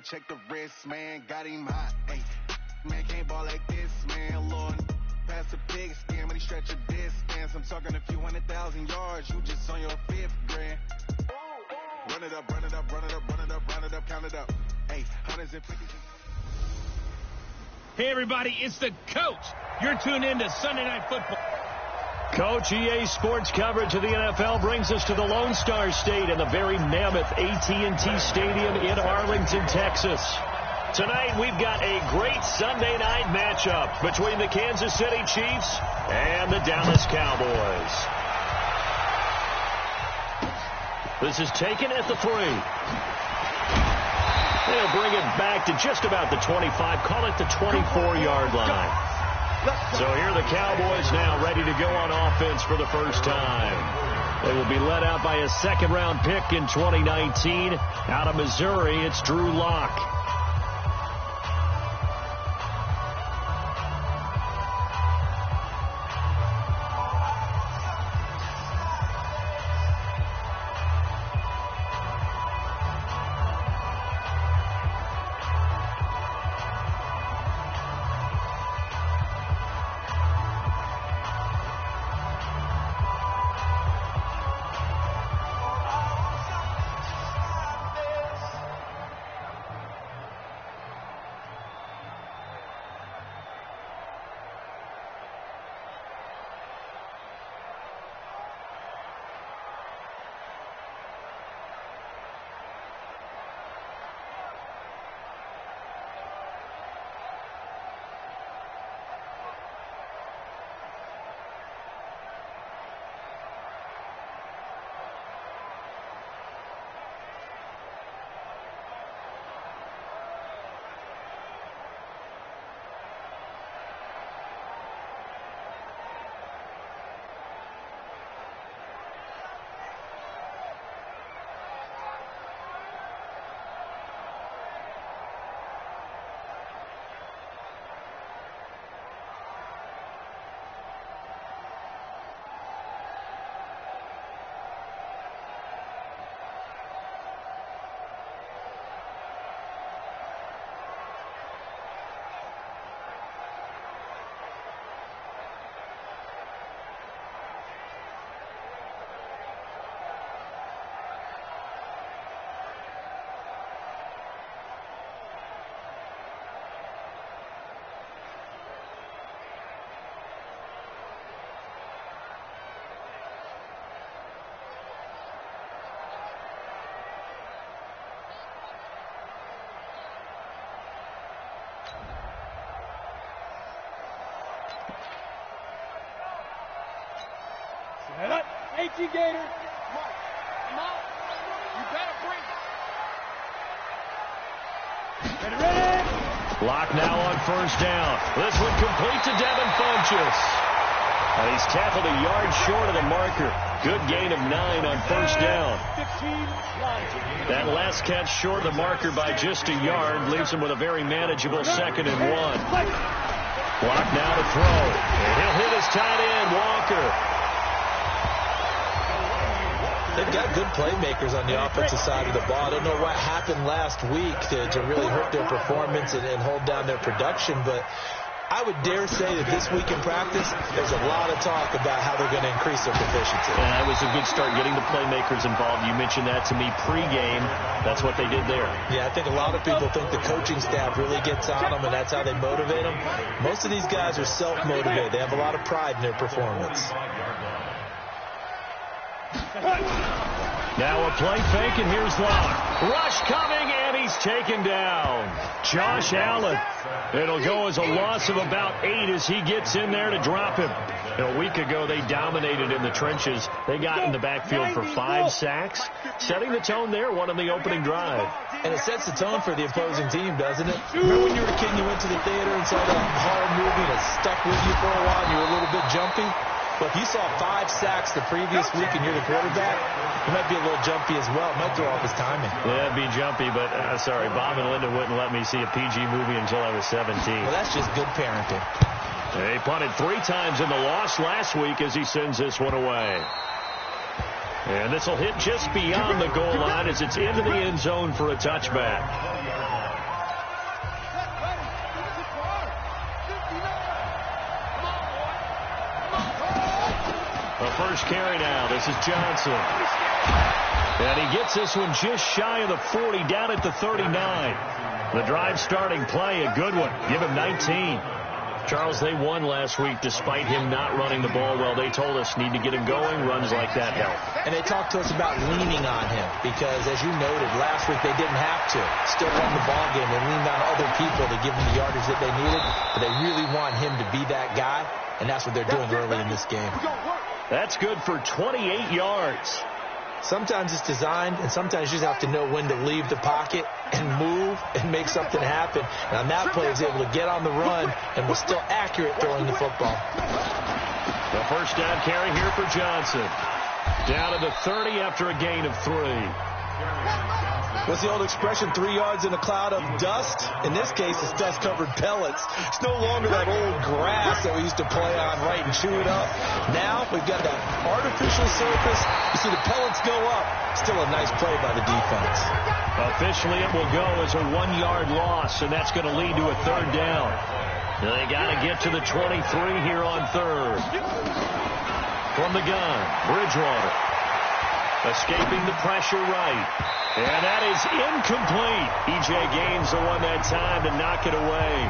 check the wrist, man, got him hot. Hey, man, can't ball like this, man, Lord. Pass the pig skin, but he stretch a distance. I'm talking a few 100,000 yards, you just on your 5th grand. Run it up, run it up, run it up, run it up, run it up, count it up. Hey, hundreds and fifties. Hey, everybody, it's the coach. You're tuned in to Sunday Night Football. Coach, EA Sports coverage of the NFL brings us to the Lone Star State in the very mammoth AT&T Stadium in Arlington, Texas. Tonight, we've got a great Sunday night matchup between the Kansas City Chiefs and the Dallas Cowboys. This is taken at the 3. They'll bring it back to just about the 25, call it the 24-yard line. So here are the Cowboys now ready to go on offense for the first time. They will be led out by a second-round pick in 2019. Out of Missouri, it's Drew Lock. AT Gator, come on, you better bring it. Ready. Lock now on first down. This one complete to Devin Funchess. And he's tackled a yard short of the marker. Good gain of 9 on first down. That last catch short of the marker by just a yard leaves him with a very manageable 2nd and 1. Lock now to throw. And he'll hit his tight end, Walker. They've got good playmakers on the offensive side of the ball. I don't know what happened last week to really hurt their performance and hold down their production, but I would dare say that this week in practice, there's a lot of talk about how they're going to increase their proficiency. And that was a good start, getting the playmakers involved. You mentioned that to me pregame. That's what they did there. Yeah, I think a lot of people think the coaching staff really gets on them, and that's how they motivate them. Most of these guys are self-motivated. They have a lot of pride in their performance. Now a play fake, and here's Lock. Rush coming, and he's taken down. Josh Allen. It'll go as a loss of about 8 as he gets in there to drop him. A week ago, they dominated in the trenches. They got in the backfield for 5 sacks, setting the tone there, one on the opening drive. And it sets the tone for the opposing team, doesn't it? Remember when you were a kid, you went to the theater and saw that horror movie and it stuck with you for a while and you were a little bit jumpy? But if you saw 5 sacks the previous week and you're the quarterback, you might be a little jumpy as well. It might throw off his timing. Yeah, it'd be jumpy, but sorry, Bob and Linda wouldn't let me see a PG movie until I was 17. Well, that's just good parenting. He punted 3 times in the loss last week as he sends this one away. And this will hit just beyond the goal line as it's into the end zone for a touchback. first carry now. This is Johnson. And he gets this one just shy of the 40, down at the 39. The drive starting play, a good one. Give him 19. Charles, they won last week despite him not running the ball well. They told us need to get him going. Runs like that help. And they talked to us about leaning on him because, as you noted, last week they didn't have to. Still won the ball game. They leaned on other people to give them the yardage that they needed. But they really want him to be that guy, and that's what they're doing early in this game. That's good for 28 yards. Sometimes it's designed, and sometimes you just have to know when to leave the pocket and move and make something happen. And on that play, he was able to get on the run and was still accurate throwing the football. The first down carry here for Johnson. Down to the 30 after a gain of 3. What's the old expression, 3 yards in a cloud of dust? In this case, it's dust-covered pellets. It's no longer that old grass that we used to play on, right, and chew it up. Now we've got that artificial surface. You see the pellets go up. Still a nice play by the defense. Officially, it will go as a 1-yard loss, and that's going to lead to a third down. They got to get to the 23 here on third. From the gun, Bridgewater. Escaping the pressure right. And that is incomplete. E.J. Gaines the one that time to knock it away.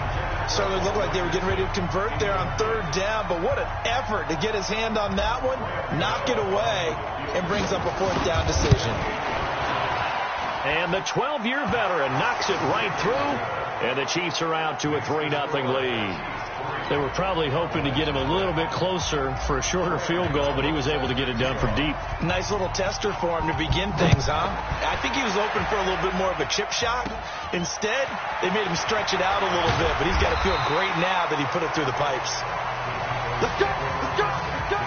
Certainly looked like they were getting ready to convert there on third down, but what an effort to get his hand on that one, knock it away, and brings up a fourth down decision. And the 12-year veteran knocks it right through, and the Chiefs are out to a 3-0 lead. They were probably hoping to get him a little bit closer for a shorter field goal, but he was able to get it done from deep. Nice little tester for him to begin things, huh? I think he was open for a little bit more of a chip shot. Instead, they made him stretch it out a little bit, but he's got to feel great now that he put it through the pipes. Let's go! Let's go! Let's go!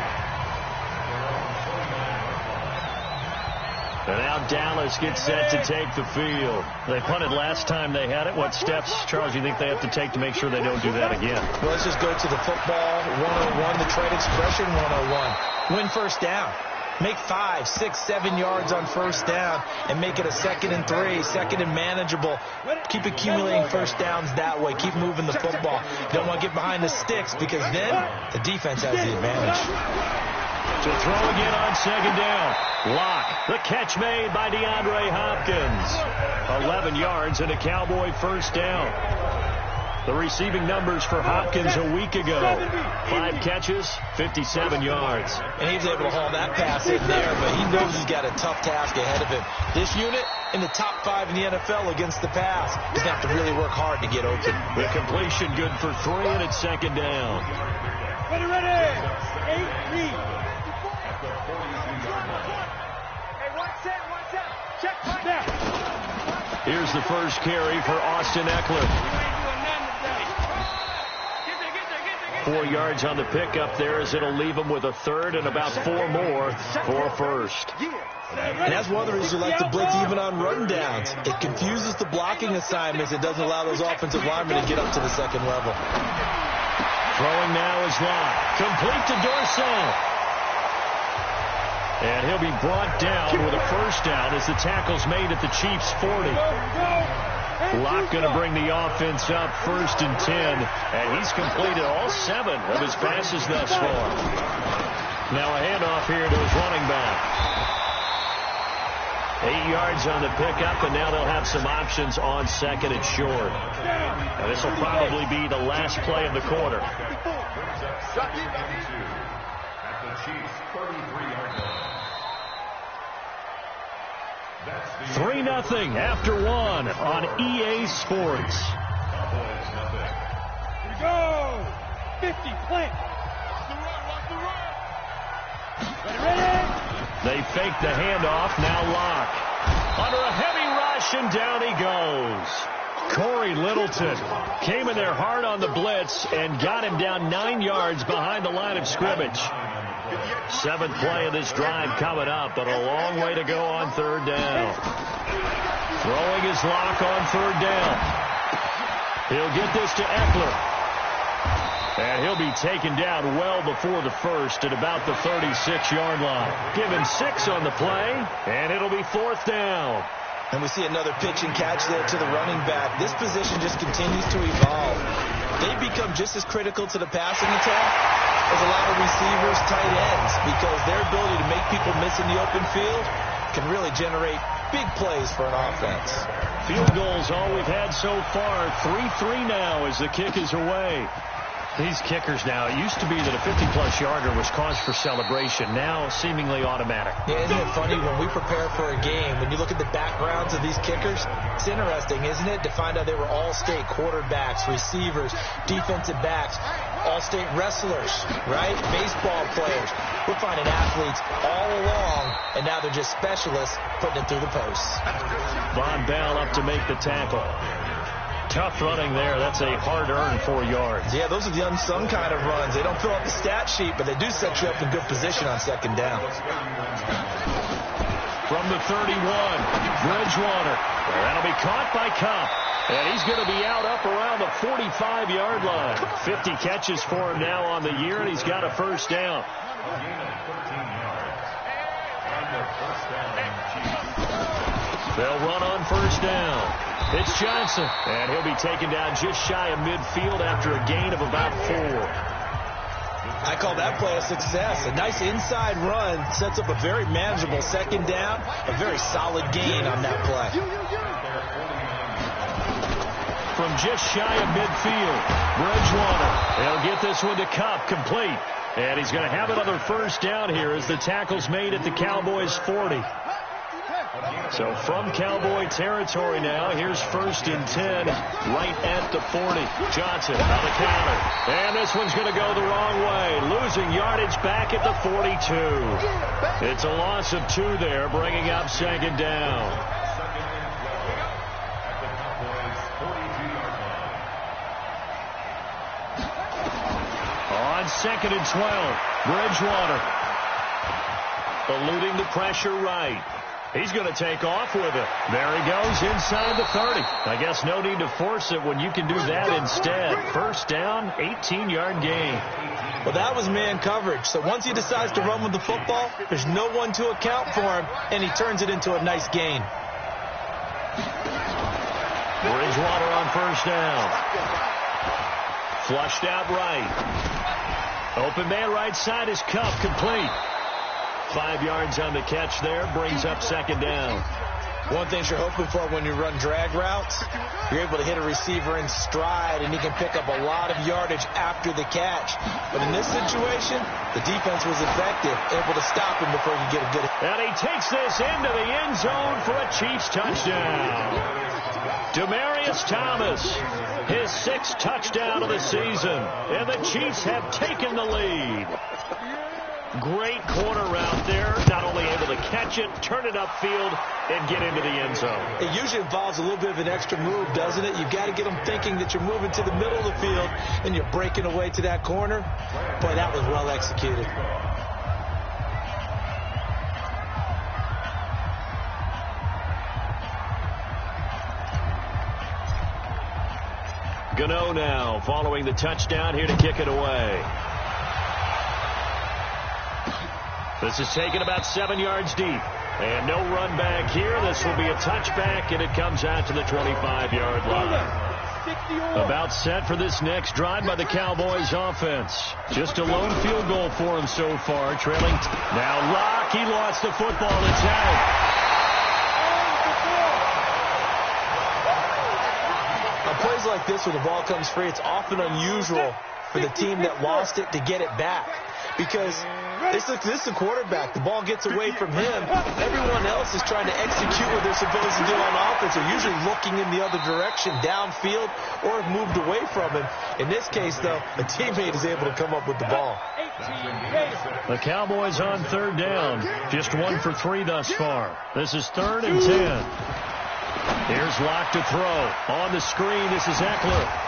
And now Dallas gets set to take the field. They punted last time they had it. What steps, Charles, you think they have to take to make sure they don't do that again? Well, let's just go to the football 101, the trade expression 101. Win first down. Make 5, 6, 7 yards on first down and make it a 2nd and 3, 2nd and manageable. Keep accumulating first downs that way. Keep moving the football. You don't want to get behind the sticks because then the defense has the advantage. To throw again on 2nd down. Lock. The catch made by DeAndre Hopkins. 11 yards and a Cowboy first down. The receiving numbers for Hopkins a week ago. 5 catches, 57 yards. And he was able to haul that pass in there, but he knows he's got a tough task ahead of him. This unit in the top 5 in the NFL against the pass. He's going to have to really work hard to get open. The completion good for 3 and it's 2nd down. Ready, ready! 8, read. Hey, one set. Check right now. Here's the first carry for Austin Eckler. 4 yards on the pickup there as it'll leave him with a third and about 4 more for a first. And that's one of the reasons you like to blitz even on run downs. It confuses the blocking assignments. It doesn't allow those offensive linemen to get up to the second level. Throwing now is Locke. Complete to Dorsett. And he'll be brought down with a first down as the tackle's made at the Chiefs' 40. Locke going to bring the offense up 1st and 10. And he's completed all 7 of his passes thus far. Now a handoff here to his running back. 8 yards on the pickup, and now they'll have some options on 2nd and short. Now this will probably be the last play of the quarter. 3-0 after 1 on EA Sports. Here we go! 50, plant. Ready? They fake the handoff, now Locke. Under a heavy rush, and down he goes. Corey Littleton came in there hard on the blitz and got him down 9 yards behind the line of scrimmage. 7th play of this drive coming up, but a long way to go on 3rd down. Throwing his Locke on 3rd down. He'll get this to Eckler. And he'll be taken down well before the first at about the 36-yard line. Given 6 on the play, and it'll be 4th down. And we see another pitch and catch there to the running back. This position just continues to evolve. they become just as critical to the passing attack as a lot of receivers, tight ends, because their ability to make people miss in the open field can really generate big plays for an offense. Field goals all we've had so far. 3-3 now as the kick is away. These kickers now, it used to be that a 50-plus yarder was cause for celebration. Now, seemingly automatic. Yeah, isn't it funny when we prepare for a game, when you look at the backgrounds of these kickers, it's interesting, isn't it, to find out they were all-state quarterbacks, receivers, defensive backs, all-state wrestlers, right? Baseball players. We're finding athletes all along, and now they're just specialists putting it through the posts. Von Bell up to make the tackle. Tough running there. That's a hard-earned 4 yards. Yeah, those are the unsung kind of runs. They don't fill out the stat sheet, but they do set you up in good position on second down. From the 31, Bridgewater. That'll be caught by Cup. And he's going to be out up around the 45-yard line. 50 catches for him now on the year, and he's got a first down. They'll run on first down. It's Johnson, and he'll be taken down just shy of midfield after a gain of about 4. I call that play a success. A nice inside run sets up a very manageable second down, a very solid gain on that play. From just shy of midfield, Bridgewater. He'll get this one to Cup, complete. And he's going to have another first down here as the tackle's made at the Cowboys' 40. So from Cowboy territory now, here's 1st and 10 right at the 40. Johnson on the counter. And this one's going to go the wrong way. Losing yardage back at the 42. It's a loss of 2 there, bringing up second down. On 2nd and 12, Bridgewater eluding the pressure right. He's going to take off with it. There he goes inside the 30. I guess no need to force it when you can do that instead. First down, 18-yard gain. Well, that was man coverage. So once he decides to run with the football, there's no one to account for him, and he turns it into a nice gain. Bridgewater on first down. Flushed out right. Open man right side is Cup, complete. 5 yards on the catch there, brings up second down. One thing you're hoping for when you run drag routes, you're able to hit a receiver in stride, and he can pick up a lot of yardage after the catch. But in this situation, the defense was effective, able to stop him before he could get a good... And he takes this into the end zone for a Chiefs touchdown. Demaryius Thomas, his 6th touchdown of the season, and the Chiefs have taken the lead. Great corner route there. Not only able to catch it, turn it upfield, and get into the end zone. It usually involves a little bit of an extra move, doesn't it? You've got to get them thinking that you're moving to the middle of the field and you're breaking away to that corner. Boy, that was well executed. Gano now following the touchdown here to kick it away. This is taken about 7 yards deep. And no run back here. This will be a touchback, and it comes out to the 25-yard line. About set for this next drive by the Cowboys offense. Just a lone field goal for him so far. Trailing. Now Locke, he lost the football. It's out. On plays like this where the ball comes free, it's often unusual for the team that lost it to get it back. Because this is a quarterback. The ball gets away from him. Everyone else is trying to execute what they're supposed to do on offense. They're usually looking in the other direction, downfield, or have moved away from him. In this case, though, a teammate is able to come up with the ball. The Cowboys on 3rd down. Just 1 for 3 thus far. This is 3rd and 10. Here's Locke to throw. On the screen, this is Eckler.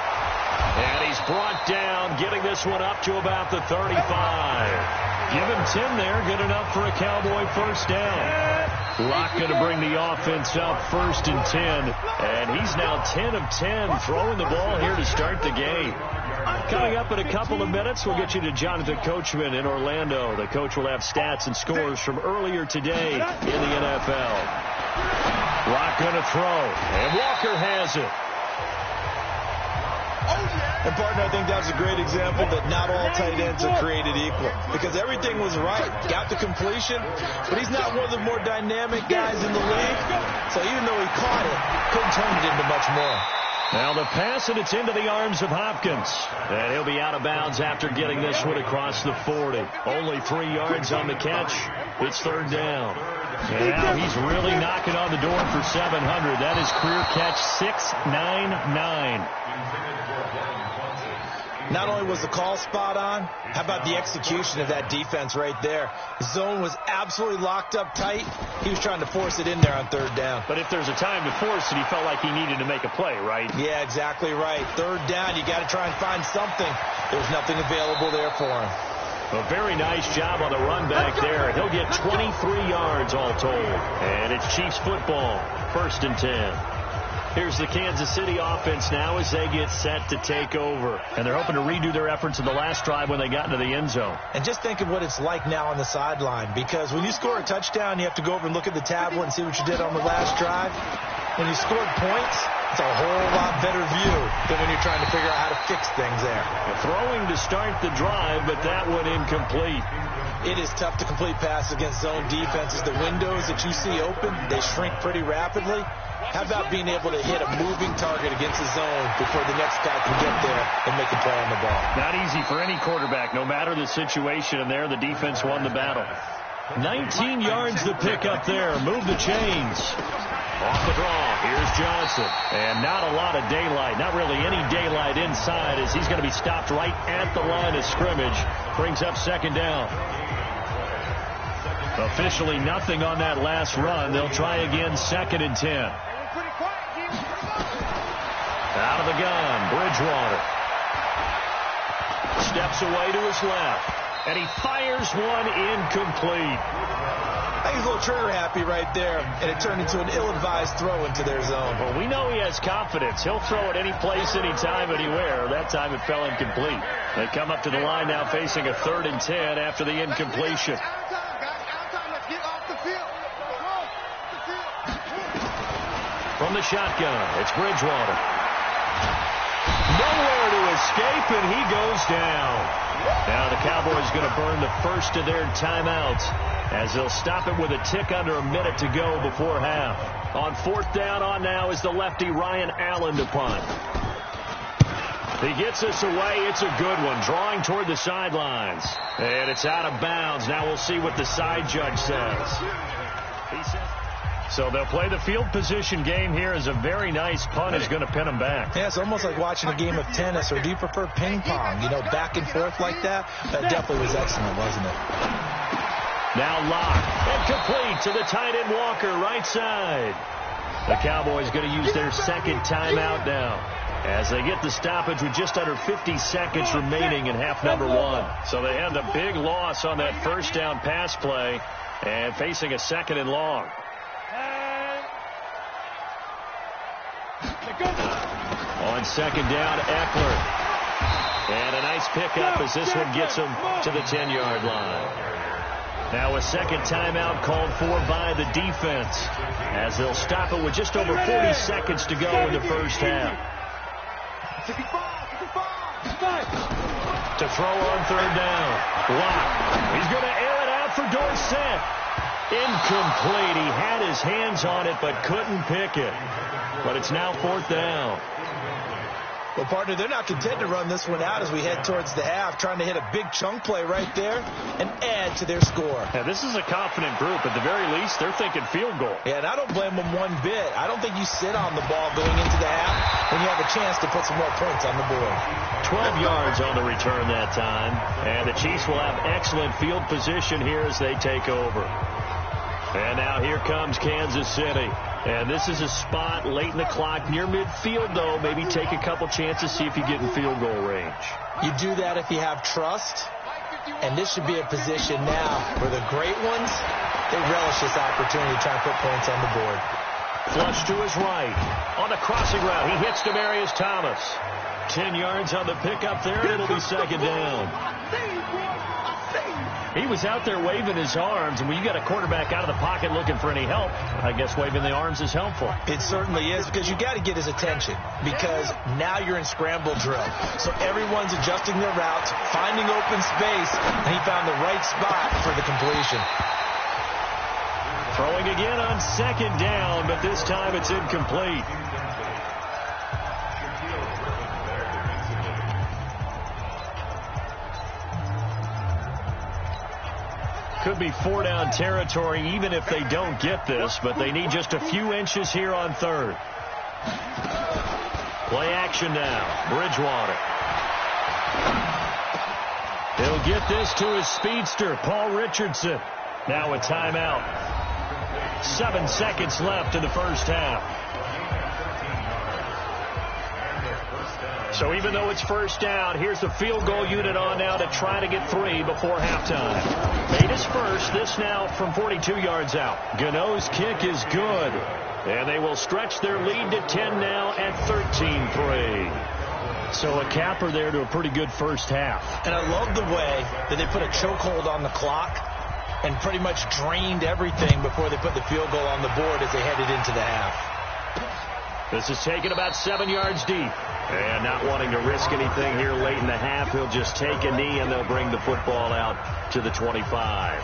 And he's brought down, getting this one up to about the 35. Give him 10 there, good enough for a Cowboy first down. Locke going to bring the offense up 1st and 10. And he's now 10 of 10 throwing the ball here to start the game. Coming up in a couple of minutes, we'll get you to Jonathan Coachman in Orlando. The coach will have stats and scores from earlier today in the NFL. Locke going to throw, and Walker has it. Oh, yeah. And, partner, I think that's a great example that not all tight ends are created equal because everything was right. Got the completion, but he's not one of the more dynamic guys in the league. So even though he caught it, couldn't turn it into much more. Now the pass, and it's into the arms of Hopkins. And he'll be out of bounds after getting this one across the 40. Only 3 yards on the catch. It's third down. And now he's really knocking on the door for 700. That is career catch 699. Not only was the call spot on, how about the execution of that defense right there? The zone was absolutely locked up tight. He was trying to force it in there on third down. But if there's a time to force it, he felt like he needed to make a play, right? Yeah, exactly right. Third down, you got to try and find something. There's nothing available there for him. A very nice job on the run back there. He'll get 23 yards all told. And it's Chiefs football, 1st and 10. Here's the Kansas City offense now as they get set to take over. And they're hoping to redo their efforts in the last drive when they got into the end zone. And just think of what it's like now on the sideline. Because when you score a touchdown, you have to go over and look at the tablet and see what you did on the last drive. When you scored points, it's a whole lot better view than when you're trying to figure out how to fix things there. Throwing to start the drive, but that one incomplete. It is tough to complete passes against zone defenses. The windows that you see open, they shrink pretty rapidly. How about being able to hit a moving target against the zone before the next guy can get there and make a play on the ball? Not easy for any quarterback, no matter the situation. And there, the defense won the battle. 19 yards to pick up there. Move the chains. Off the draw, here's Johnson. And not a lot of daylight, not really any daylight inside as he's going to be stopped right at the line of scrimmage. Brings up second down. Officially nothing on that last run. They'll try again, 2nd and 10. Out of the gun, Bridgewater. Steps away to his left. And he fires one incomplete. I think he's a little trigger happy right there, and it turned into an ill-advised throw into their zone. Well, we know he has confidence. He'll throw it any place, anytime, anywhere. That time it fell incomplete. They come up to the line now facing a 3rd and 10 after the incompletion. From the shotgun, it's Bridgewater. Nowhere to escape, and he goes down. Now the Cowboys going to burn the first of their timeouts as they'll stop it with a tick under a minute to go before half. On 4th down on now is the lefty Ryan Allen to punt. He gets us away. It's a good one. Drawing toward the sidelines. And it's out of bounds. Now we'll see what the side judge says. He says... So they'll play the field position game here as a very nice punt is going to pin them back. Yeah, it's almost like watching a game of tennis, or do you prefer ping pong? You know, back and forth like that? That definitely was excellent, wasn't it? Now locked and complete to the tight end Walker, right side. The Cowboys going to use their 2nd timeout now as they get the stoppage with just under 50 seconds remaining in half number 1. So they had a big loss on that 1st down pass play and facing a 2nd and long. On 2nd down, Eckler. And a nice pickup as this one gets him to the 10-yard line. Now a 2nd timeout called for by the defense as they'll stop it with just over 40 seconds to go in the first half. To throw on 3rd down. Block. He's going to air it out for Dorsett. Incomplete. He had his hands on it but couldn't pick it. But it's now 4th down. Well, partner, they're not content to run this one out as we head towards the half, trying to hit a big chunk play right there and add to their score. Yeah, this is a confident group. At the very least, they're thinking field goal. Yeah, and I don't blame them one bit. I don't think you sit on the ball going into the half when you have a chance to put some more points on the board. 12 yards on the return that time. And the Chiefs will have excellent field position here as they take over. And now here comes Kansas City. And this is a spot late in the clock near midfield, though. Maybe take a couple chances, see if you get in field goal range. You do that if you have trust. And this should be a position now where the great ones, they relish this opportunity to try and put points on the board. Flush to his right. On the crossing route, he hits Demaryius Thomas. 10 yards on the pickup there, and it'll be second down. He was out there waving his arms, and when you got a quarterback out of the pocket looking for any help, I guess waving the arms is helpful. It certainly is, because you got to get his attention, because now you're in scramble drill. So everyone's adjusting their routes, finding open space, and he found the right spot for the completion. Throwing again on second down, but this time it's incomplete. Could be 4-down territory even if they don't get this, but they need just a few inches here on third. Play action now. Bridgewater. He'll get this to his speedster, Paul Richardson. Now a timeout. 7 seconds left in the first half. So even though it's first down, here's the field goal unit on now to try to get 3 before halftime. Made his first, this now from 42 yards out. Gano's kick is good. And they will stretch their lead to 10 now at 13-3. So a capper there to a pretty good first half. And I love the way that they put a chokehold on the clock and pretty much drained everything before they put the field goal on the board as they headed into the half. This is taken about 7 yards deep. And not wanting to risk anything here late in the half, he'll just take a knee and they'll bring the football out to the 25.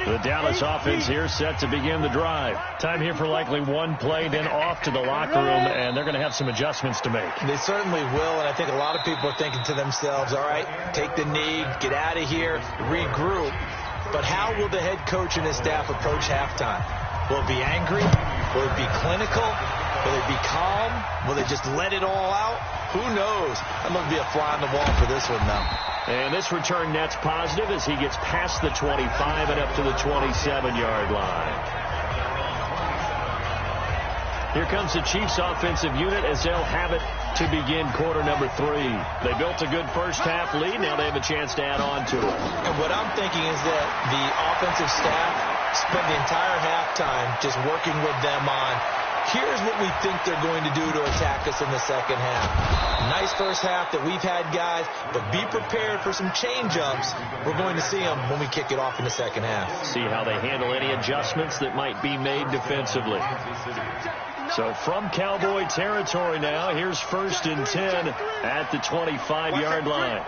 The Dallas offense here set to begin the drive. Time here for likely one play, then off to the locker room, and they're going to have some adjustments to make. They certainly will, and I think a lot of people are thinking to themselves, all right, take the knee, get out of here, regroup. But how will the head coach and his staff approach halftime? Will it be angry? Will it be clinical? Will it be calm? Will they just let it all out? Who knows? I'd love to be a fly on the wall for this one now. And this return net's positive as he gets past the 25 and up to the 27-yard line. Here comes the Chiefs offensive unit as they'll have it to begin quarter number 3. They built a good first half lead. Now they have a chance to add on to it. And what I'm thinking is that the offensive staff spent the entire halftime just working with them on, here's what we think they're going to do to attack us in the second half. Nice first half that we've had, guys, but be prepared for some change-ups. We're going to see them when we kick it off in the second half. See how they handle any adjustments that might be made defensively. So from Cowboy territory now, here's 1st and 10 at the 25-yard line.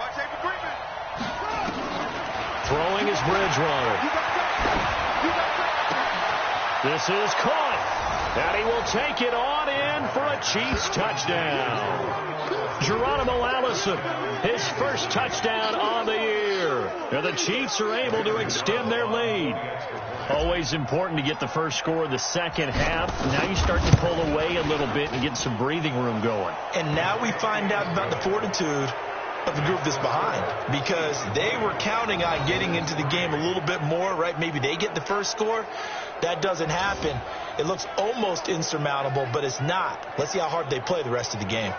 Throwing is Bridgewater. This is caught. And he will take it on in for a Chiefs touchdown. Geronimo Allison, his first touchdown on the year. And the Chiefs are able to extend their lead. Always important to get the first score of the second half. Now you start to pull away a little bit and get some breathing room going. And now we find out about the fortitude of the group that's behind, because they were counting on getting into the game a little bit more, right? Maybe they get the first score. That doesn't happen. It looks almost insurmountable, but it's not. Let's see how hard they play the rest of the game.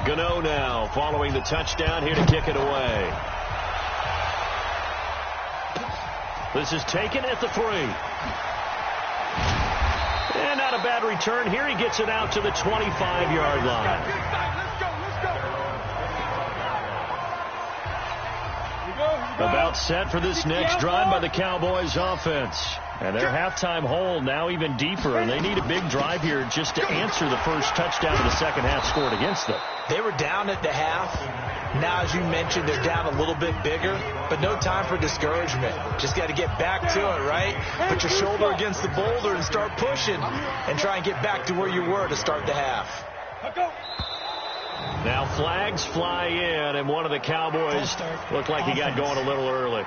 Gano now following the touchdown here to kick it away. This is taken at the 3. And not a bad return here. He gets it out to the 25-yard line. About set for this next drive by the Cowboys offense. And their halftime hole now even deeper, and they need a big drive here just to answer the first touchdown of the second half scored against them. They were down at the half. Now, as you mentioned, they're down a little bit bigger, but no time for discouragement. Just got to get back to it, right? Put your shoulder against the boulder and start pushing and try and get back to where you were to start the half. Now flags fly in, and one of the Cowboys looked like he got going a little early.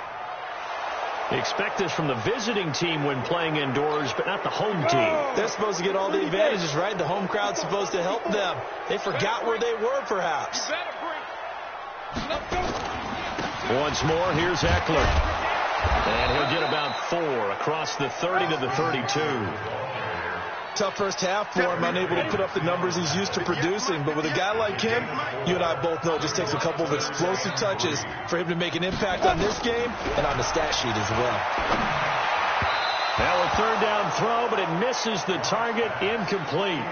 You expect this from the visiting team when playing indoors, but not the home team. They're supposed to get all the advantages, right? The home crowd's supposed to help them. They forgot where they were, perhaps. Once more, here's Eckler. And he'll get about 4 across the 30 to the 32. Tough first half for him, unable to put up the numbers he's used to producing. But with a guy like him, you and I both know it just takes a couple of explosive touches for him to make an impact on this game and on the stat sheet as well. Now a third down throw, but it misses the target, incomplete.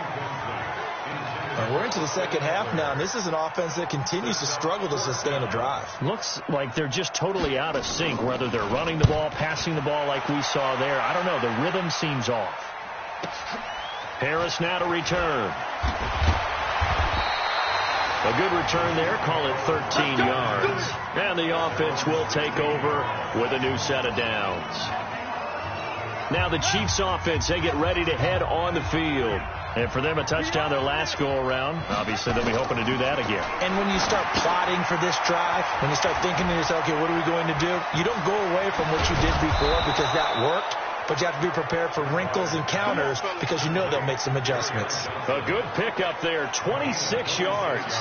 We're into the second half now, and this is an offense that continues to struggle to sustain a drive. Looks like they're just totally out of sync, whether they're running the ball, passing the ball like we saw there. I don't know. The rhythm seems off. Harris now to return. A good return there. Call it 13 yards. And the offense will take over with a new set of downs. Now the Chiefs offense, they get ready to head on the field. And for them, a touchdown their last go-around. Obviously, they'll be hoping to do that again. And when you start plotting for this drive, when you start thinking to yourself, okay, what are we going to do? You don't go away from what you did before because that worked. But you have to be prepared for wrinkles and counters because you know they'll make some adjustments. A good pickup there, 26 yards.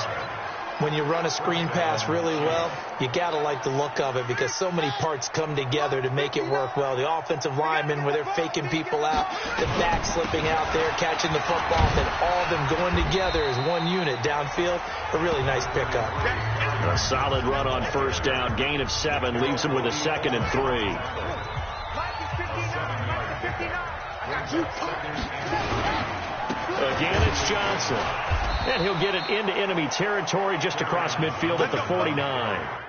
When you run a screen pass really well, you got to like the look of it because so many parts come together to make it work well. The offensive linemen, where they're faking people out, the back slipping out there, catching the football, and all of them going together as one unit downfield. A really nice pickup. A solid run on first down. Gain of 7 leaves them with a 2nd and 3. Again, it's Johnson. And he'll get it into enemy territory just across midfield at the 49.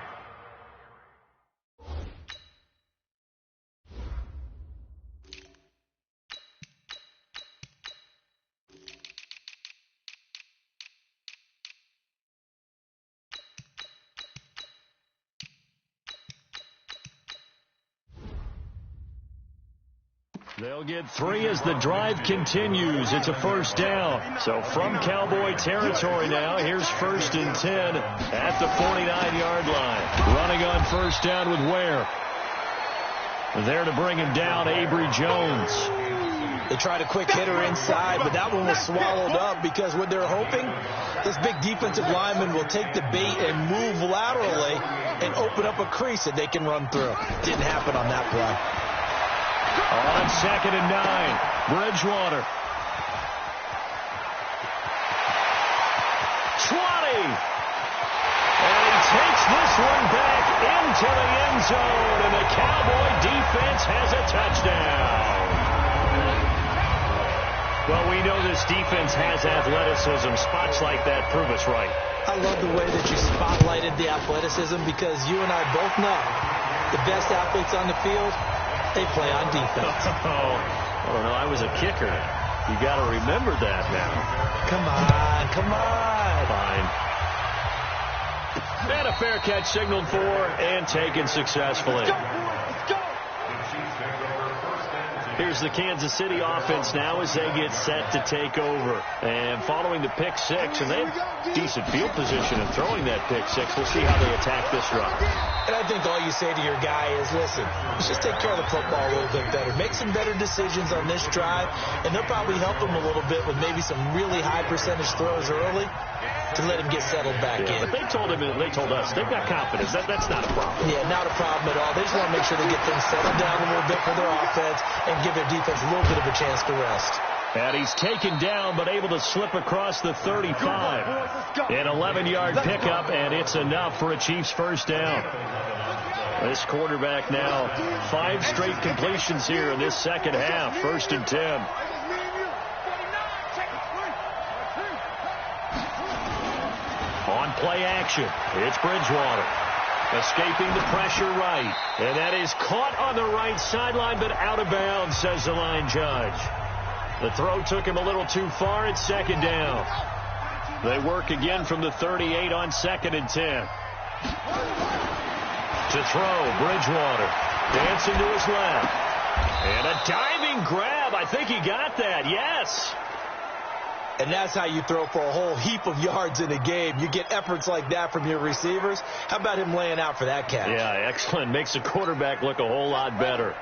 They'll get 3 as the drive continues. It's a first down. So from Cowboy territory now, here's 1st and 10 at the 49-yard line. Running on first down with Ware. There to bring him down, Avery Jones. They tried a quick hitter inside, but that one was swallowed up because what they're hoping, this big defensive lineman will take the bait and move laterally and open up a crease that they can run through. Didn't happen on that play. On 2nd and 9, Bridgewater. 20. And he takes this one back into the end zone, and the Cowboy defense has a touchdown. Well, we know this defense has athleticism. Spots like that prove us right. I love the way that you spotlighted the athleticism because you and I both know the best athletes on the field, they play on defense. Oh, I don't know. I was a kicker. You got to remember that now. Come on, come on. Fine. And a fair catch signaled for and taken successfully. Here's the Kansas City offense now as they get set to take over. And following the pick 6, and they have decent field position in throwing that pick 6. We'll see how they attack this run. And I think all you say to your guy is, listen, let's just take care of the football a little bit better. Make some better decisions on this drive, and they'll probably help him a little bit with maybe some really high percentage throws early to let him get settled back in. But they told us, they've got confidence. That's not a problem. Yeah, not a problem at all. They just want to make sure they get things settled down a little bit for their offense and give their defense a little bit of a chance to rest. And he's taken down, but able to slip across the 35. An 11-yard pickup, and it's enough for a Chiefs first down. This quarterback now, 5 straight completions here in this second half. 1st and 10. On play action, it's Bridgewater. Escaping the pressure right. And that is caught on the right sideline, but out of bounds, says the line judge. The throw took him a little too far. It's 2nd down. They work again from the 38 on 2nd and 10. To throw, Bridgewater. Dancing to his left. And a diving grab. I think he got that. Yes. And that's how you throw for a whole heap of yards in a game. You get efforts like that from your receivers. How about him laying out for that catch? Yeah, excellent. Makes the quarterback look a whole lot better.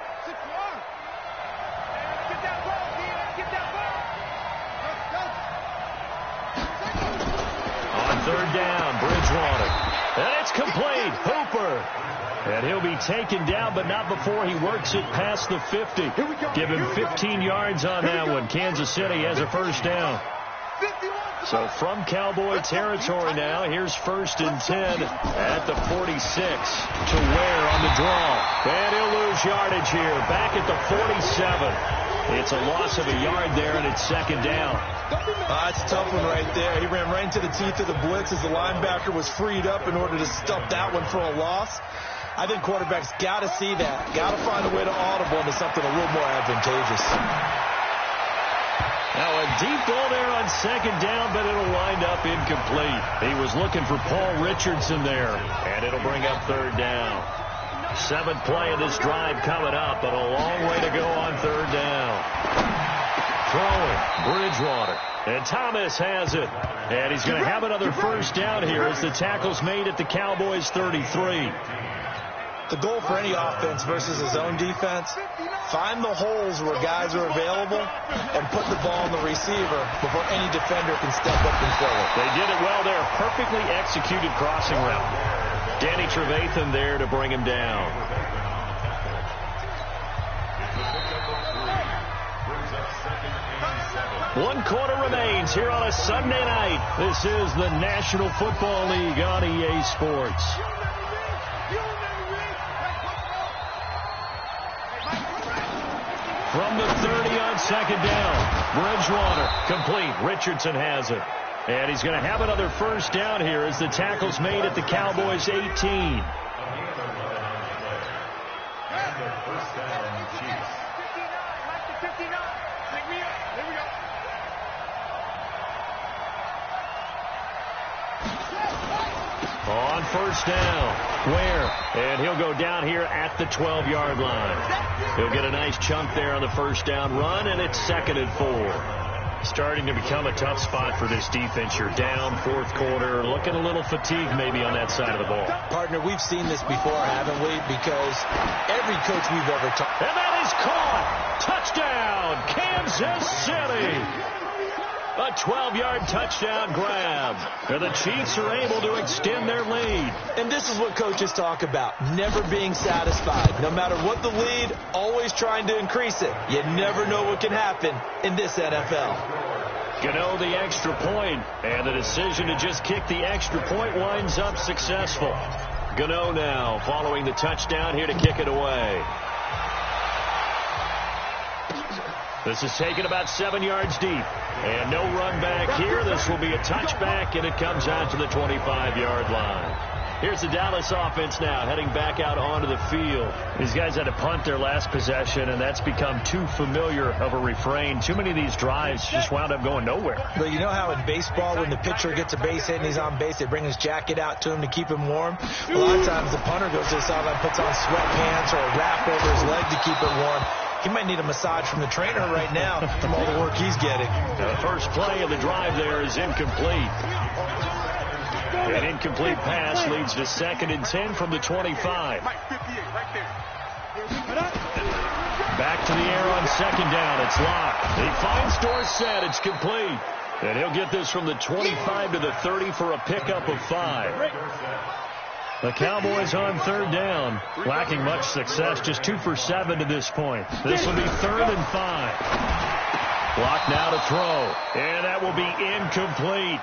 On 3rd down, Bridgewater. And it's complete. Hooper. And he'll be taken down, but not before he works it past the 50. Give him 15 yards on that one. Kansas City has a first down. So from Cowboy territory now, here's 1st and 10 at the 46 to Ware on the draw. And he'll lose yardage here, back at the 47. It's a loss of a yard there, and it's 2nd down. That's a tough one right there. He ran right into the teeth of the blitz as the linebacker was freed up in order to stuff that one for a loss. I think quarterbacks got to see that. Got to find a way to audible into something a little more advantageous. Now a deep ball there on 2nd down, but it'll wind up incomplete. He was looking for Paul Richardson there, and it'll bring up 3rd down. 7th play of this drive coming up, but a long way to go on 3rd down. Throwing, Bridgewater, and Thomas has it. And he's going to have another first down here as the tackle's made at the Cowboys' 33. The goal for any offense versus his own defense, find the holes where guys are available and put the ball on the receiver before any defender can step up and throw it. They did it well there. Perfectly executed crossing route. Danny Trevathan there to bring him down. One quarter remains here on a Sunday night. This is the National Football League on EA Sports. From the 30 on 2nd down. Bridgewater complete. Richardson has it. And he's going to have another first down here as the tackle's made at the Cowboys' 18. On 1st down, Ware, and he'll go down here at the 12-yard line. He'll get a nice chunk there on the first down run, and it's 2nd and 4. Starting to become a tough spot for this defense. You're down 4th quarter, looking a little fatigued maybe on that side of the ball. Partner, we've seen this before, haven't we? Because every coach we've ever talked. And that is caught. Touchdown, Kansas City. A 12-yard touchdown grab. And the Chiefs are able to extend their lead. And this is what coaches talk about, never being satisfied. No matter what the lead, always trying to increase it. You never know what can happen in this NFL. Gano the extra point, and the decision to just kick the extra point winds up successful. Gano now following the touchdown here to kick it away. This is taken about 7 yards deep. And no run back here. This will be a touchback, and it comes out to the 25-yard line. Here's the Dallas offense now heading back out onto the field. These guys had to punt their last possession, and that's become too familiar of a refrain. Too many of these drives just wound up going nowhere. But you know how in baseball when the pitcher gets a base hit and he's on base, they bring his jacket out to him to keep him warm? A lot of times the punter goes to the sideline, puts on sweatpants or a wrap over his leg to keep it warm. He might need a massage from the trainer right now from all the work he's getting. The first play of the drive there is incomplete. An incomplete pass leads to 2nd and 10 from the 25. Back to the air on 2nd down. It's locked. He finds Dorsett. It's complete. And he'll get this from the 25 to the 30 for a pickup of 5. The Cowboys on 3rd down, lacking much success, just 2 for 7 to this point. This will be 3rd and 5. Block now to throw, and that will be incomplete.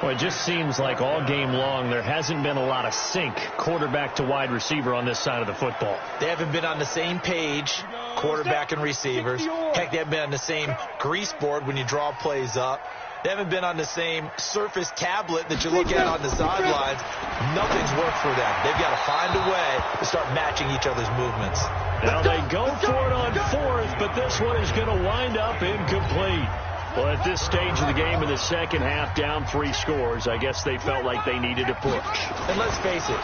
Well, it just seems like all game long there hasn't been a lot of sync quarterback to wide receiver on this side of the football. They haven't been on the same page, quarterback and receivers. Heck, they haven't been on the same grease board when you draw plays up. They haven't been on the same Surface tablet that you look at on the sidelines. Nothing's worked for them. They've got to find a way to start matching each other's movements. Now they go for it on 4th, but this one is going to wind up incomplete. Well, at this stage of the game in the second half, down 3 scores, I guess they felt like they needed to push. And let's face it,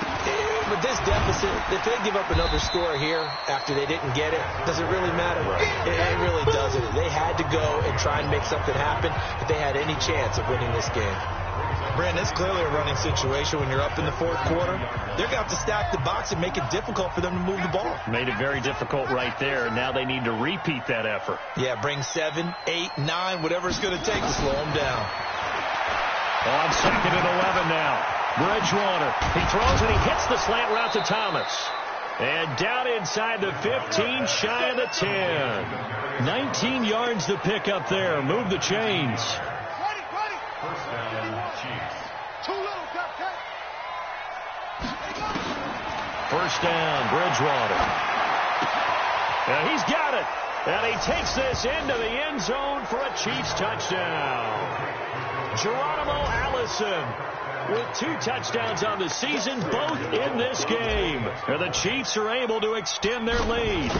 with this deficit, if they give up another score here after they didn't get it, does it really matter? It really doesn't. They had to go and try and make something happen if they had any chance of winning this game. Brandon, it's clearly a running situation when you're up in the 4th quarter. They're going to have to stack the box and make it difficult for them to move the ball. Made it very difficult right there. Now they need to repeat that effort. Yeah, bring 7, 8, 9, whatever it's going to take to slow them down. On 2nd and 11 now. Bridgewater. He throws and he hits the slant route to Thomas. And down inside the 15, shy of the 10. 19 yards to pick up there. Move the chains. First down, Bridgewater. And he's got it. And he takes this into the end zone for a Chiefs touchdown. Geronimo Allison with 2 touchdowns on the season, both in this game. And the Chiefs are able to extend their lead.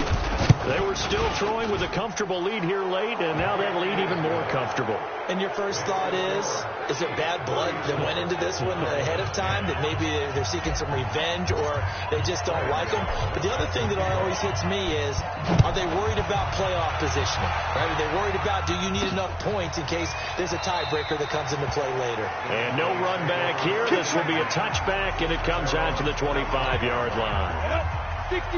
They were still throwing with a comfortable lead here late, and now that lead even more comfortable. And your first thought is it bad blood that went into this one ahead of time, that maybe they're seeking some revenge or they just don't like them? But the other thing that always hits me is, are they worried about playoff positioning? Right? Are they worried about, do you need enough points in case there's a tiebreaker that comes into play later? And no run back here. This will be a touchback, and it comes out to the 25-yard line.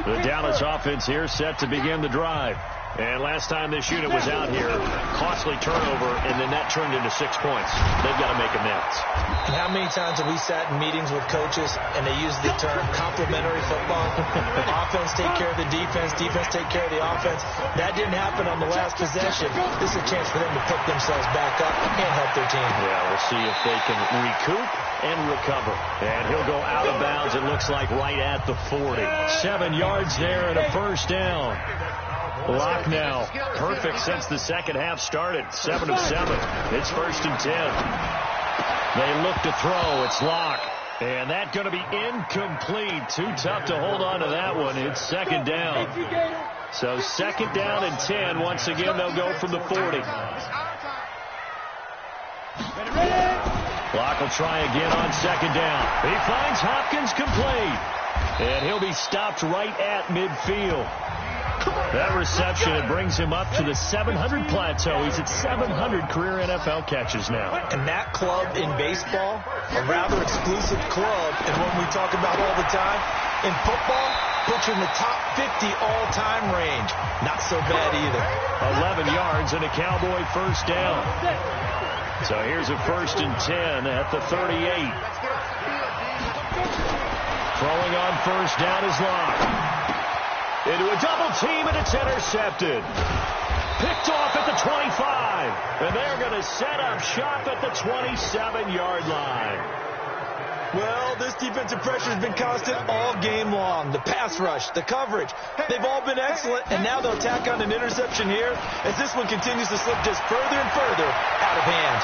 The Dallas offense here set to begin the drive. And last time this unit was out here, costly turnover, and then that turned into 6 points. They've got to make amends. And how many times have we sat in meetings with coaches and they use the term complementary football? Offense take care of the defense, defense take care of the offense. That didn't happen on the last possession. This is a chance for them to pick themselves back up and help their team. Yeah, we'll see if they can recoup and recover. And he'll go out of bounds, it looks like, right at the 40. 7 yards there and a first down. Lock now. Perfect since the second half started. 7 of 7. It's 1st and 10. They look to throw. It's Lock. And that's going to be incomplete. Too tough to hold on to that one. It's 2nd down. So 2nd down and 10. Once again, they'll go from the 40. Lock will try again on 2nd down. He finds Hopkins complete. And he'll be stopped right at midfield. That reception, it brings him up to the 700 plateau. He's at 700 career NFL catches now. And that club in baseball, a rather exclusive club, and one we talk about all the time. In football, puts you in the top 50 all-time range. Not so bad either. 11 yards and a Cowboy first down. So here's a 1st and 10 at the 38. Throwing on first down is Lock. Into a double team, and it's intercepted. Picked off at the 25. And they're going to set up shop at the 27-yard line. Well, this defensive pressure has been constant all game long. The pass rush, the coverage, they've all been excellent. And now they'll tack on an interception here as this one continues to slip just further and further out of hand.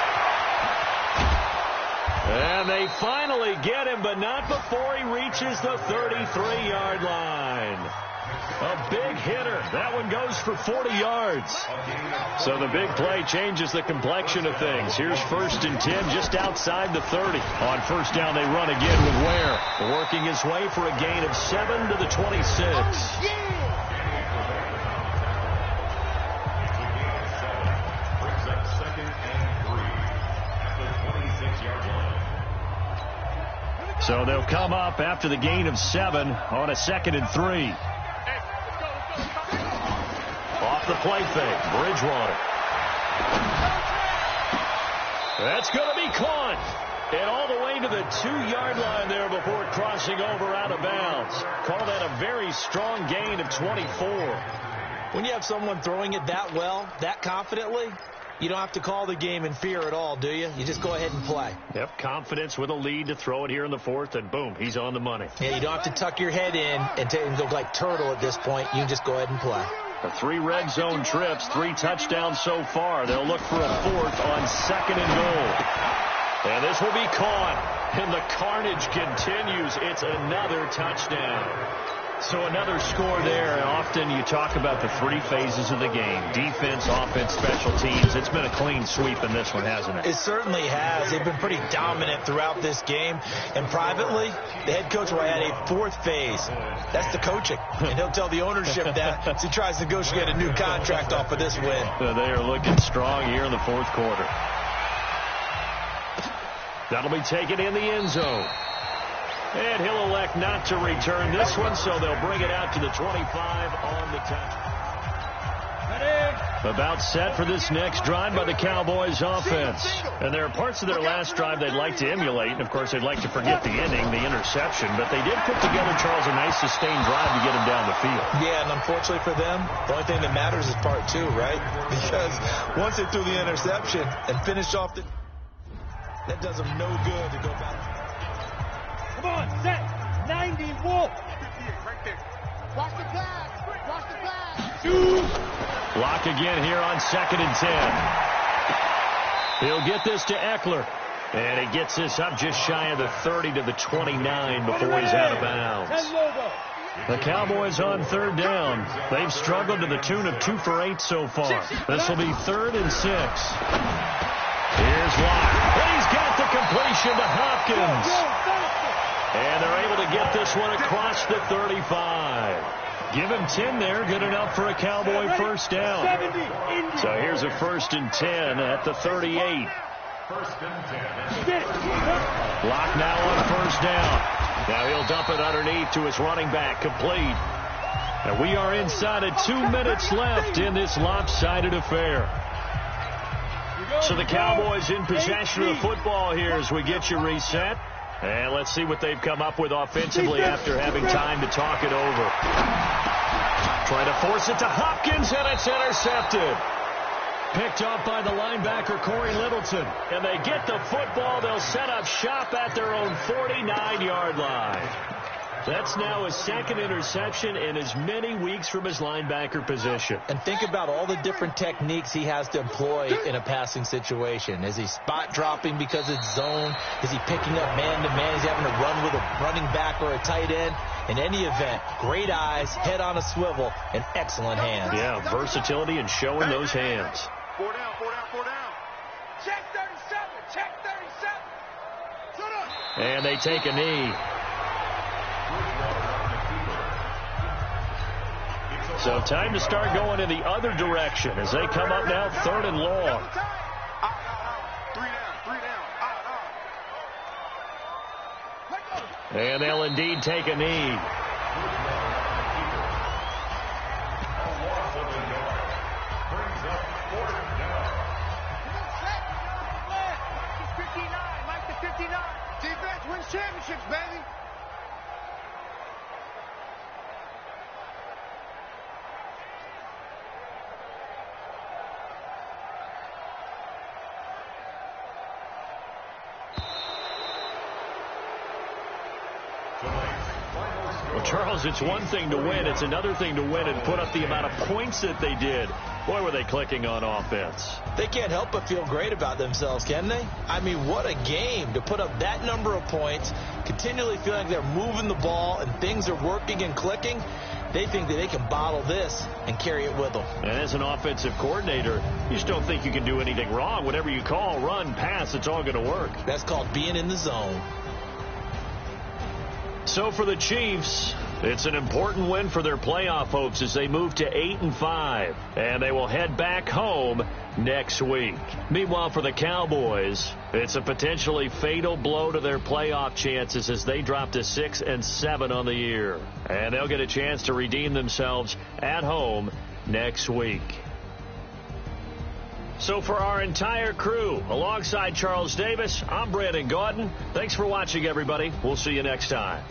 And they finally get him, but not before he reaches the 33-yard line. A big hitter. That one goes for 40 yards. So the big play changes the complexion of things. Here's 1st and 10 just outside the 30. On first down, they run again with Ware. Working his way for a gain of 7 to the 26. So they'll come up after the gain of 7 on a 2nd and 3. Off the play fake, Bridgewater. That's going to be caught. And all the way to the 2-yard line there before crossing over out of bounds. Call that a very strong gain of 24. When you have someone throwing it that well, that confidently, you don't have to call the game in fear at all, do you? You just go ahead and play. Yep, confidence with a lead to throw it here in the 4th, and boom, he's on the money. Yeah, you don't have to tuck your head in and go like turtle at this point. You can just go ahead and play. 3 red zone trips, 3 touchdowns so far. They'll look for a 4th on 2nd and goal. And this will be caught. And the carnage continues. It's another touchdown. So another score there, and often you talk about the 3 phases of the game. Defense, offense, special teams. It's been a clean sweep in this one, hasn't it? It certainly has. They've been pretty dominant throughout this game. And privately, the head coach will add a 4th phase. That's the coaching. And he'll tell the ownership that as he tries to negotiate a new contract off of this win. They are looking strong here in the 4th quarter. That'll be taken in the end zone. And he'll elect not to return this one, so they'll bring it out to the 25 on the touch. About set for this next drive by the Cowboys offense. And there are parts of their last drive they'd like to emulate. And, of course, they'd like to forget the inning, the interception. But they did put together, Charles, a nice sustained drive to get him down the field. Yeah, and unfortunately for them, the only thing that matters is part two, right? Because once they threw the interception and finished off that does them no good to go back. Come on, set. 90, Wolf. Right there. Watch the pass. Watch the pass. Lock again here on 2nd and 10. He'll get this to Eckler. And he gets this up just shy of the 30 to the 29 before he's out of bounds. The Cowboys on 3rd down. They've struggled to the tune of 2 for 8 so far. This will be 3rd and 6. Here's Locke. And he's got the completion to Hopkins. And they're able to get this one across the 35. Give him 10 there. Good enough for a Cowboy first down. So here's a 1st and 10 at the 38. Locke now on 1st down. Now he'll dump it underneath to his running back. Complete. And we are inside of 2 minutes left in this lopsided affair. So the Cowboys in possession of the football here as we get you reset. And let's see what they've come up with offensively after having time to talk it over. Trying to force it to Hopkins, and it's intercepted. Picked off by the linebacker, Corey Littleton. And they get the football. They'll set up shop at their own 49-yard line. That's now his 2nd interception in as many weeks from his linebacker position. And think about all the different techniques he has to employ in a passing situation. Is he spot dropping because it's zone? Is he picking up man-to-man? Is he having to run with a running back or a tight end? In any event, great eyes, head on a swivel, and excellent hands. Yeah, versatility and showing those hands. 4 down, 4 down, 4 down. Check 37. Check 37. And they take a knee. So time to start going in the other direction as they come up now 3rd and long. 3 down. And they'll indeed take a knee. Defense wins championships, baby. Well, Charles, it's one thing to win. It's another thing to win and put up the amount of points that they did. Boy, were they clicking on offense. They can't help but feel great about themselves, can they? I mean, what a game to put up that number of points, continually feeling like they're moving the ball and things are working and clicking. They think that they can bottle this and carry it with them. And as an offensive coordinator, you just don't think you can do anything wrong. Whatever you call, run, pass, it's all going to work. That's called being in the zone. So for the Chiefs, it's an important win for their playoff hopes as they move to 8-5, and they will head back home next week. Meanwhile, for the Cowboys, it's a potentially fatal blow to their playoff chances as they drop to 6-7 on the year, and they'll get a chance to redeem themselves at home next week. So for our entire crew, alongside Charles Davis, I'm Brandon Gaudin. Thanks for watching, everybody. We'll see you next time.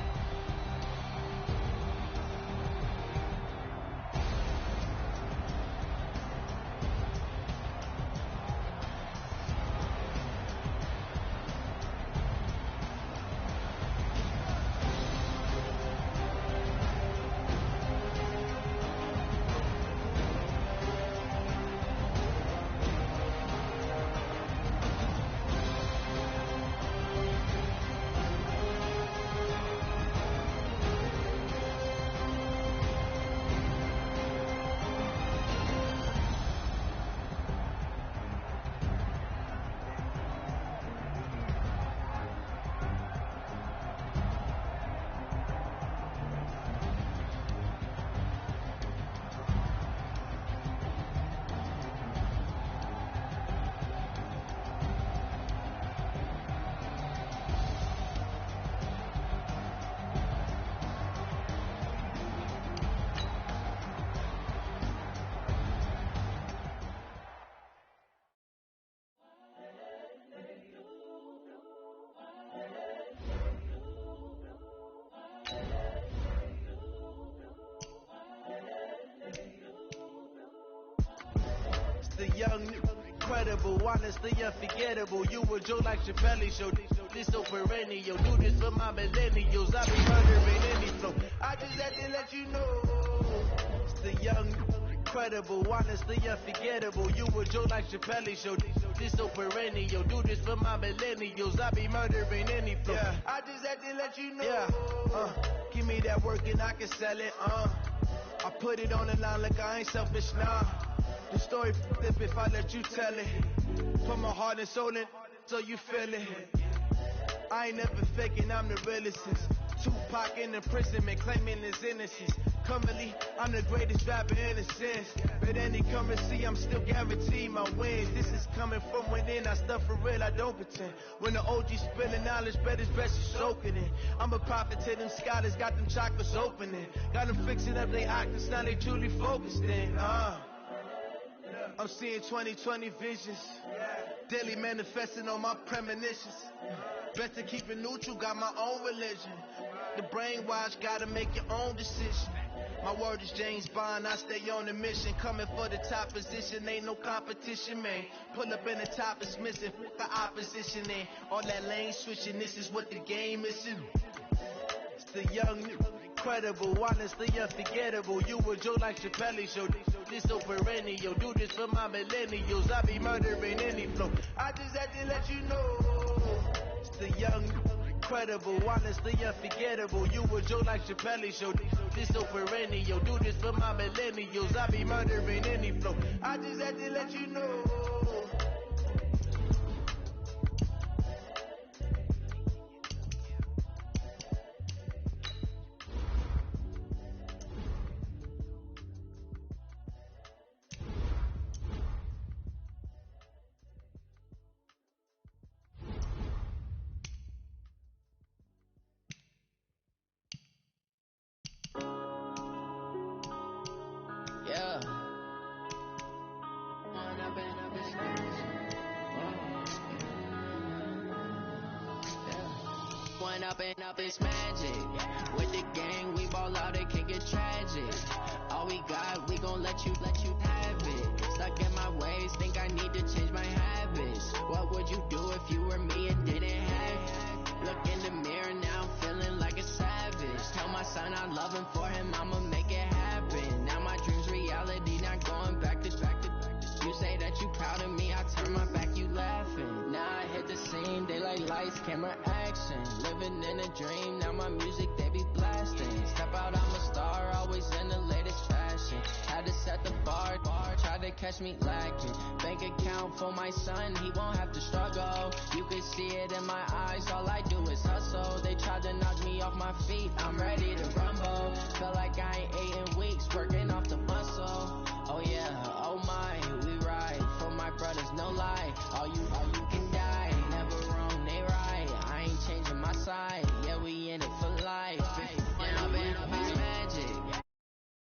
The young, incredible, honestly unforgettable. You a Joe like Chappelle show. This so perennial. Do this for my millennials. I be murdering any flow. I just had to let you know. It's the young, incredible, honestly unforgettable. You a Joe like Chappelle show. This so perennial. Do this for my millennials. I be murdering any flow. Yeah. I just had to let you know. Yeah. Give me that work and I can sell it. I put it on the line like I ain't selfish, nah. The story flip if I let you tell it. Put my heart and soul in so you feel it. I ain't never faking, I'm the realest. Tupac in imprisonment, claiming his innocence. Currently, I'm the greatest rapper in a sense. But any currency, I'm still guaranteed my wins. This is coming from within, I stuff for real, I don't pretend. When the OG spilling knowledge, bet it's best to soak it in. I'm a prophet to them scholars, got them chakras opening. Got them fixing up they octaves, now they truly focused in. I'm seeing 2020 visions. Daily manifesting on my premonitions. Best to keep it neutral, got my own religion. The brainwash, gotta make your own decision. My word is James Bond, I stay on the mission. Coming for the top position, ain't no competition, man. Pull up in the top is missing, fuck the opposition, and all that lane switching, this is what the game is. It's the young, incredible, honestly unforgettable. You a Joe like Chappelle show. This so perennial. Do this for my millennials. I be murdering any flow. I just had to let you know. It's the young, incredible, honestly unforgettable. You a Joe like Chappelle show. This so perennial. Do this for my millennials. I be murdering any flow. I just had to let you know. Yeah. One up and up, it's magic. With the gang, we ball out, it can get tragic. All we got, we gon' let you have it. Stuck in my ways, think I need to change my habits. What would you do if you were me and didn't have it? Look in the mirror now, I'm feeling like a savage. Tell my son I love him, for him I'ma make it happen. Now my dream's reality, not going back to. You say that you proud of me, I turn my back, you laughing. Now I hit the scene, daylight lights, camera action. Living in a dream, now my music they be blasting. Step out, I'm a star, always in the latest fashion. Had to set the bar, tried to catch me lacking. Bank account for my son, he won't have to struggle. You can see it in my eyes, all I do is hustle. They tried to knock me off my feet, I'm ready to roll.